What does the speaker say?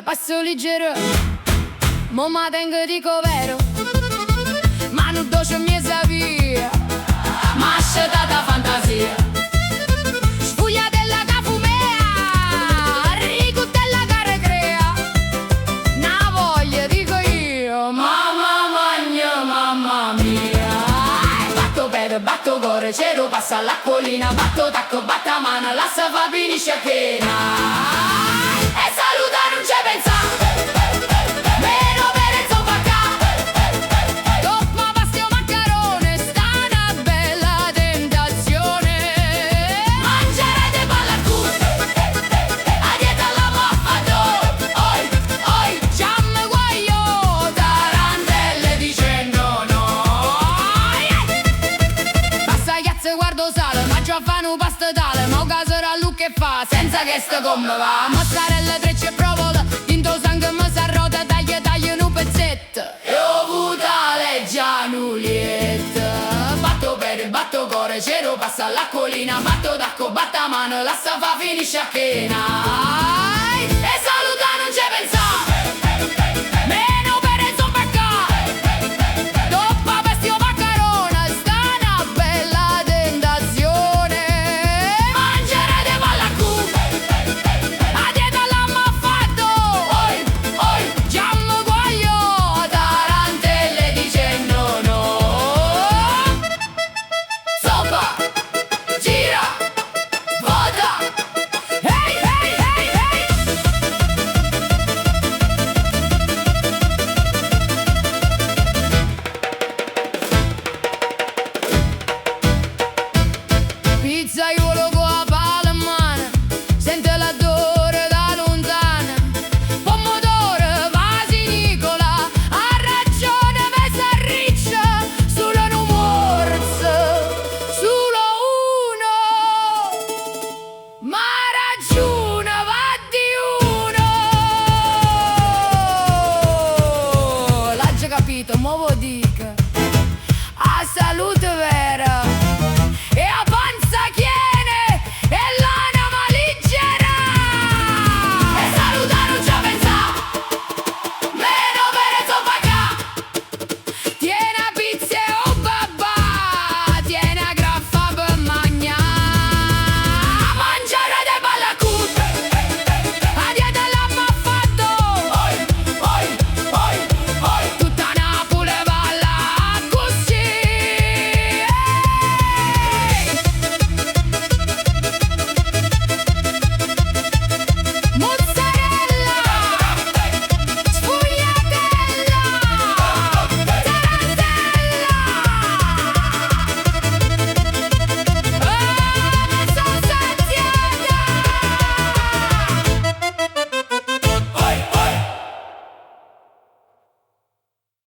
passo leggero, mo ma tengo dico vero, ma non dolce mi sapia, ma scelta fantasia. Sfugliatella che fumea, ricutella che recrea, na voglia dico io, mamma mia. Batto per, batto cuore, cielo passa l'acquolina, batto tacco, batta mano, lascia fa finisce a chena. E saluta non c'è pensa, meno per il sofacà. Toppa pasti o maccarone, sta una bella tentazione. Mangerete palla al culo, a dieta alla moffado. Oi, oi, ciam guaio, tarantelle dicendo no. Passa chiazze guardo sale, ma già fanno pasta tale, ma caserà lui che fa, senza che sto come va. Mozzarella, trecce e provola, tinto sangue mi s'arrota, taglia un pezzetto e ho avuto leggia nulietta. Batto per, batto cuore, cielo passa l'acquolina, batto tacco, batta mano, lascia fa finisce a chena. E saluto